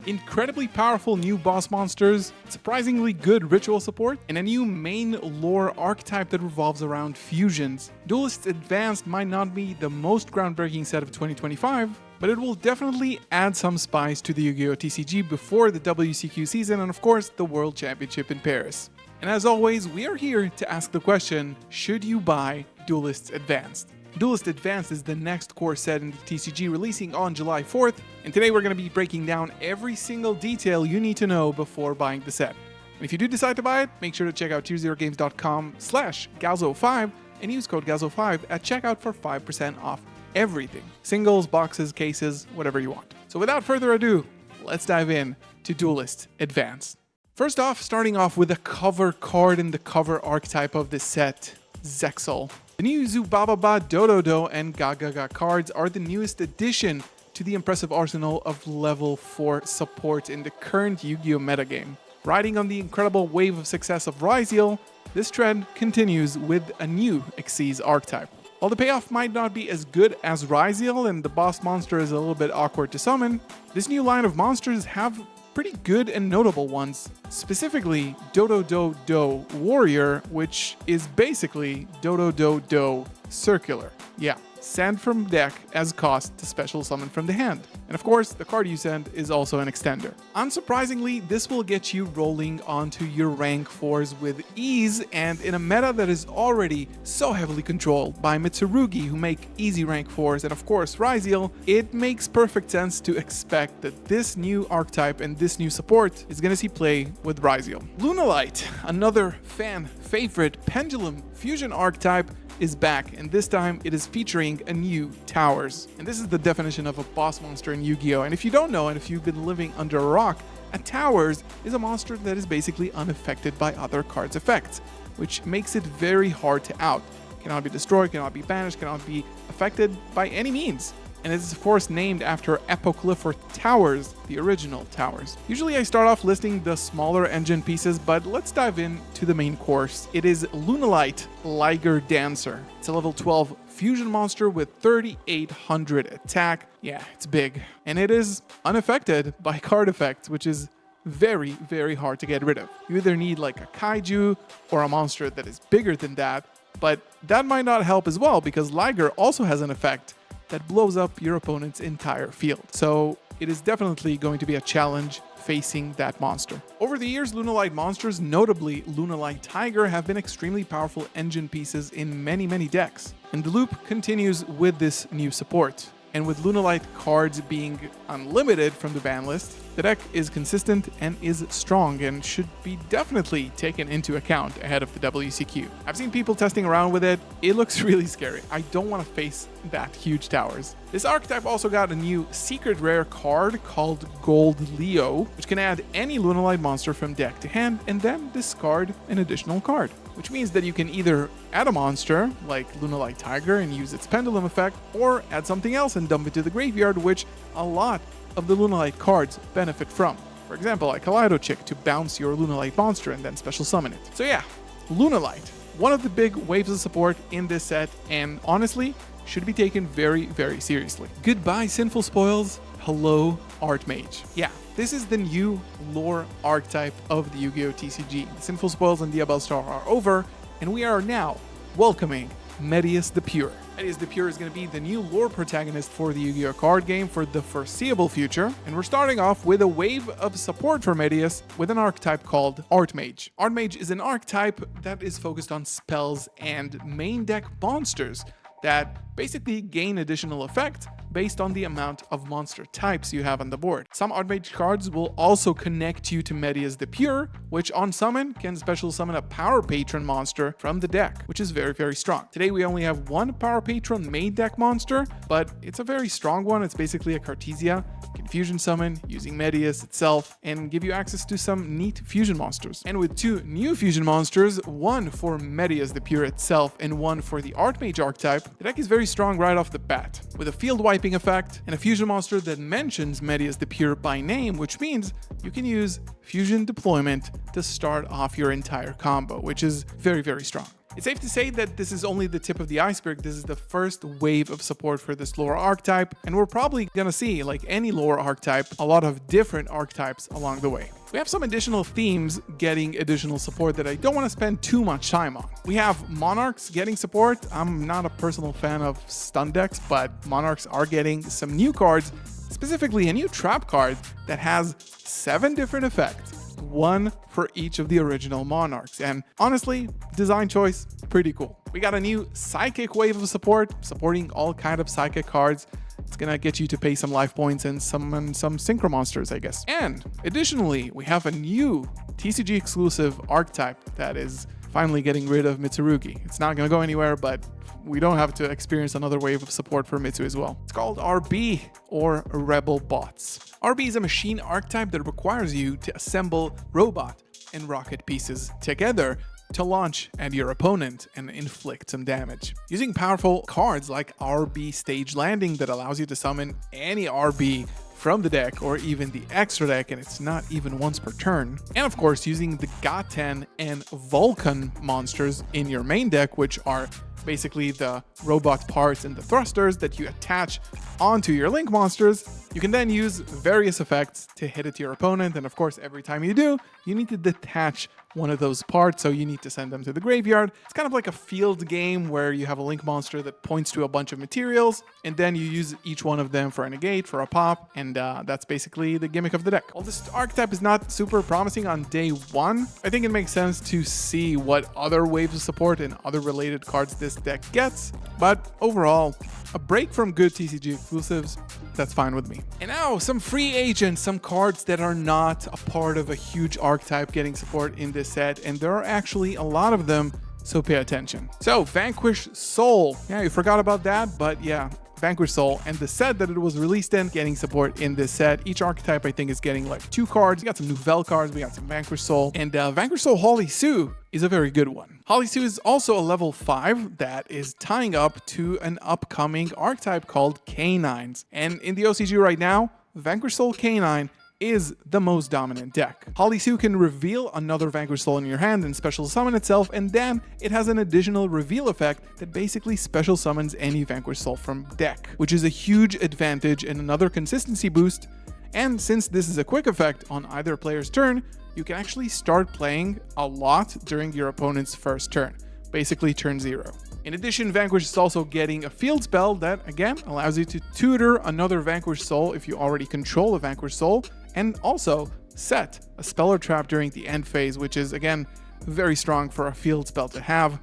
incredibly powerful new boss monsters, surprisingly good ritual support, and a new main lore archetype that revolves around fusions. Duelist Advanced might not be the most groundbreaking set of 2025, but it will definitely add some spice to the Yu-Gi-Oh! TCG before the WCQ season and of course the World Championship in Paris. And as always, we are here to ask the question, should you buy Duelist Advanced? Duelist Advanced is the next core set in the TCG releasing on July 4th, and today we're going to be breaking down every single detail you need to know before buying the set. And if you do decide to buy it, make sure to check out tierzerogames.com/galzo5 and use code galzo5 at checkout for 5% off everything. Singles, boxes, cases, whatever you want. So without further ado, let's dive in to Duelist Advanced. First off, starting off with a cover card in the cover archetype of this set, Zexal. The new Zubababa, Dododo, and Gagaga cards are the newest addition to the impressive arsenal of level 4 support in the current Yu-Gi-Oh! Metagame. Riding on the incredible wave of success of Ryziel, this trend continues with a new Xyz archetype. While the payoff might not be as good as Ryziel and the boss monster is a little bit awkward to summon, this new line of monsters have pretty good and notable ones, specifically Dododo Warrior, which is basically Dododo Circular. Yeah, send from deck as cost to special summon from the hand. And of course, the card you send is also an extender. Unsurprisingly, this will get you rolling onto your rank 4s with ease, and in a meta that is already so heavily controlled by Mitsurugi, who make easy rank 4s, and of course Ryziel, it makes perfect sense to expect that this new archetype and this new support is going to see play with Ryziel. Lunalight, another fan favorite pendulum fusion archetype, is back, and this time it is featuring a new Towers. And this is the definition of a boss monster in Yu-Gi-Oh! And if you don't know, and if you've been living under a rock, a Towers is a monster that is basically unaffected by other cards' effects, which makes it very hard to out. Cannot be destroyed, cannot be banished, cannot be affected by any means. And it is of course named after Apocryphal Towers, the original Towers. Usually I start off listing the smaller engine pieces, but let's dive into the main course. It is Lunalight Liger Dancer. It's a level 12 fusion monster with 3800 attack. Yeah, it's big. And it is unaffected by card effects, which is very, very hard to get rid of. You either need like a kaiju or a monster that is bigger than that, but that might not help as well because Liger also has an effect that blows up your opponent's entire field. So it is definitely going to be a challenge facing that monster. Over the years, Lunalight monsters, notably Lunalight Tiger, have been extremely powerful engine pieces in many decks. And the loop continues with this new support. And with Lunalight cards being unlimited from the ban list, the deck is consistent and is strong and should be definitely taken into account ahead of the WCQ. I've seen people testing around with it. It looks really scary. I don't want to face that huge Towers. This archetype also got a new secret rare card called Gold Leo, which can add any Lunalight monster from deck to hand and then discard an additional card. Which means that you can either add a monster, like Lunalight Tiger, and use its pendulum effect, or add something else and dump it to the graveyard, which a lot of the Lunalight cards benefit from. For example, like Kaleido Chick to bounce your Lunalight monster and then special summon it. So yeah, Lunalight, one of the big waves of support in this set, and honestly, should be taken very seriously. Goodbye Sinful Spoils, hello Archmage. Yeah, this is the new lore archetype of the Yu-Gi-Oh! TCG. The Sinful Spoils and Diabell Star are over, and we are now welcoming Medius the Pure. Medius the Pure is going to be the new lore protagonist for the Yu-Gi-Oh! Card game for the foreseeable future, and we're starting off with a wave of support for Medius with an archetype called Archmage. Archmage is an archetype that is focused on spells and main deck monsters that basically gain additional effect based on the amount of monster types you have on the board. Some Archmage cards will also connect you to Medius the Pure, which on summon can special summon a Power Patron monster from the deck, which is very strong. Today we only have one Power Patron main deck monster, but it's a very strong one. It's basically a Cartesia. You can fusion summon using Medius itself and give you access to some neat fusion monsters. And with two new fusion monsters, one for Medius the Pure itself and one for the Archmage archetype, the deck is very strong right off the bat, with a field wiping effect and a fusion monster that mentions Medius the Pure by name, which means you can use fusion deployment to start off your entire combo, which is very strong. It's safe to say that this is only the tip of the iceberg. This is the first wave of support for this lore archetype, and we're probably gonna see, like any lore archetype, a lot of different archetypes along the way. We have some additional themes getting additional support that I don't want to spend too much time on. We have Monarchs getting support. I'm not a personal fan of stun decks, but Monarchs are getting some new cards, specifically a new trap card that has 7 different effects. 1 for each of the original Monarchs, and honestly, design choice, pretty cool. We got a new Psychic wave of support, supporting all kind of Psychic cards. It's gonna get you to pay some life points and summon some Synchro monsters, I guess. And additionally, we have a new TCG exclusive archetype that is finally getting rid of Mitsurugi. It's not gonna go anywhere, but we don't have to experience another wave of support for Mitsu as well. It's called RB, or Rebel Bots. RB is a machine archetype that requires you to assemble robot and rocket pieces together to launch at your opponent and inflict some damage. Using powerful cards like RB Stage Landing that allows you to summon any RB from the deck or even the extra deck, and it's not even once per turn. And of course, using the Gaten and Vulcan monsters in your main deck, which are basically the robot parts and the thrusters that you attach onto your Link monsters. You can then use various effects to hit it to your opponent, and of course, every time you do, you need to detach one of those parts, so you need to send them to the graveyard. It's kind of like a field game where you have a Link monster that points to a bunch of materials, and then you use each one of them for a negate, for a pop, and that's basically the gimmick of the deck. While this archetype is not super promising on day 1, I think it makes sense to see what other waves of support and other related cards this deck gets, but overall, a break from good TCG exclusives, that's fine with me. And now, some free agents, some cards that are not a part of a huge archetype getting support in this set, and there are actually a lot of them, so pay attention. So, Vanquish Soul. Yeah, you forgot about that, but yeah, Vanquish Soul, and the set that it was released in, getting support in this set. Each archetype, I think, is getting like 2 cards. We got some Nouvelle cards, we got some Vanquish Soul, and Vanquish Soul Holly Sue is a very good one. Holly Sue is also a level 5 that is tying up to an upcoming archetype called Canines. And in the OCG right now, Vanquish Soul Canine is the most dominant deck. Holly Sue can reveal another Vanquish Soul in your hand and special summon itself, and then it has an additional reveal effect that basically special summons any Vanquish Soul from deck, which is a huge advantage and another consistency boost. And since this is a quick effect on either player's turn, you can actually start playing a lot during your opponent's first turn, basically turn 0. In addition, Vanquish is also getting a field spell that, again, allows you to tutor another Vanquish Soul if you already control a Vanquish Soul, and also set a spell or trap during the end phase, which is, again, very strong for a field spell to have.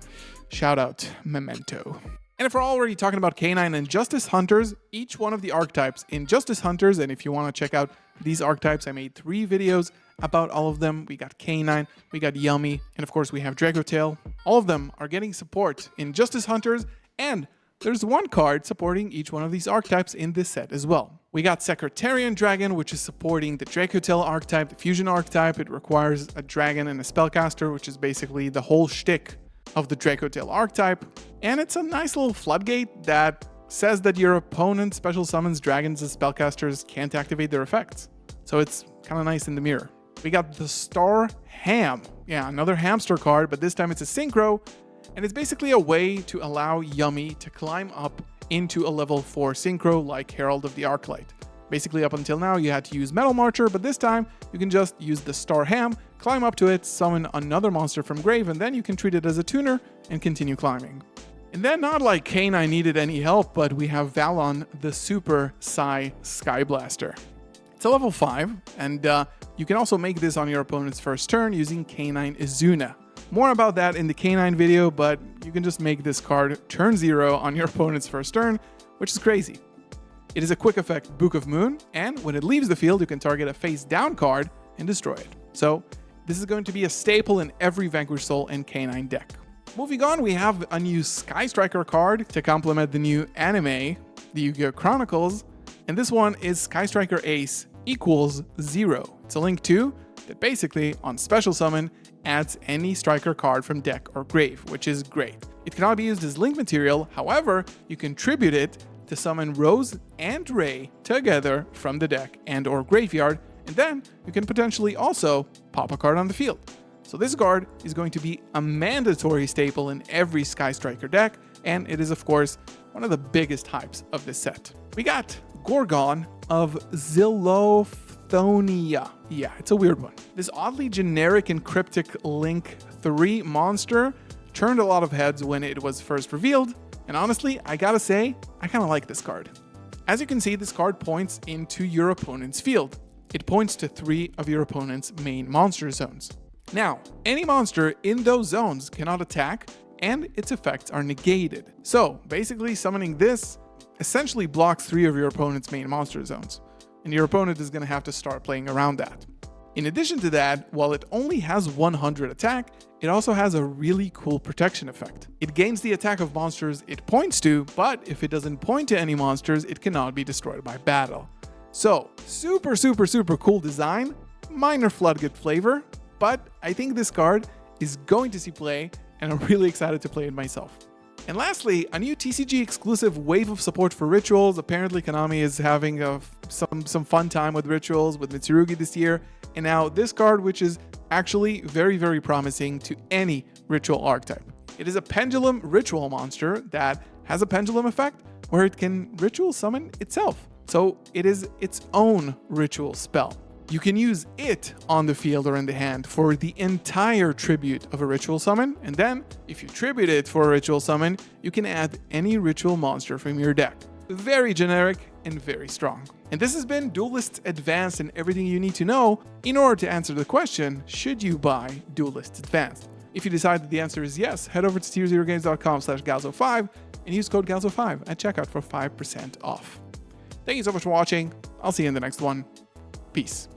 Shout out Memento. And if we're already talking about Canine and Justice Hunters, each one of the archetypes in Justice Hunters, and if you want to check out these archetypes, I made 3 videos about all of them. We got Canine, we got Yummy, and of course we have Dracotail. All of them are getting support in Justice Hunters, and there's 1 card supporting each one of these archetypes in this set as well. We got Secretarian Dragon, which is supporting the Dracotail archetype, the Fusion archetype. It requires a dragon and a spellcaster, which is basically the whole shtick of the Dracotail archetype. And it's a nice little floodgate that says that your opponent special summons dragons as spellcasters can't activate their effects. So it's kind of nice in the mirror. We got the Star Ham. Yeah, another hamster card, but this time it's a synchro. And it's basically a way to allow Yummy to climb up into a level 4 synchro like Herald of the Arclight. Basically, up until now, you had to use Metal Marcher, but this time you can just use the Star Ham, climb up to it, summon another monster from grave, and then you can treat it as a tuner and continue climbing. And then, not like Canine needed any help, but we have Valon, the Super Psy Skyblaster. It's a level 5, and you can also make this on your opponent's first turn using Canine Izuna. More about that in the Canine video, but you can just make this card turn 0 on your opponent's first turn, which is crazy. It is a quick effect Book of Moon, and when it leaves the field, you can target a face down card and destroy it. So this is going to be a staple in every Vanquish Soul and Canine deck. Moving on, we have a new Sky Striker card to complement the new anime, the Yu-Gi-Oh! Chronicles, and this one is Sky Striker Ace equals 0. It's a link 2 that basically, on special summon, adds any striker card from deck or grave, which is great. It cannot be used as link material, however, you can tribute it to summon Rose and Ray together from the deck and or graveyard, and then you can potentially also pop a card on the field. So this card is going to be a mandatory staple in every Sky Striker deck, and it is of course one of the biggest hypes of this set. We got Gorgon of Zilophthonia. Yeah, it's a weird one. This oddly generic and cryptic Link 3 monster turned a lot of heads when it was first revealed, and honestly, I gotta say, I kinda like this card. As you can see, this card points into your opponent's field. It points to 3 of your opponent's main monster zones. Now, any monster in those zones cannot attack, and its effects are negated. So, basically summoning this essentially blocks 3 of your opponent's main monster zones, and your opponent is gonna have to start playing around that. In addition to that, while it only has 100 attack, it also has a really cool protection effect. It gains the attack of monsters it points to, but if it doesn't point to any monsters, it cannot be destroyed by battle. So, super cool design, minor Floodgate flavor, but I think this card is going to see play, and I'm really excited to play it myself. And lastly, a new TCG exclusive wave of support for rituals. Apparently Konami is having some fun time with rituals with Mitsurugi this year, and now this card, which is actually very promising to any ritual archetype. It is a pendulum ritual monster that has a pendulum effect where it can ritual summon itself. So it is its own ritual spell. You can use it on the field or in the hand for the entire tribute of a ritual summon, and then, if you tribute it for a ritual summon, you can add any ritual monster from your deck. Very generic and very strong. And this has been Duelist Advanced and everything you need to know in order to answer the question, should you buy Duelist Advanced? If you decide that the answer is yes, head over to tierzerogames.com/galzo5 and use code galzo5 at checkout for 5% off. Thank you so much for watching. I'll see you in the next one. Peace.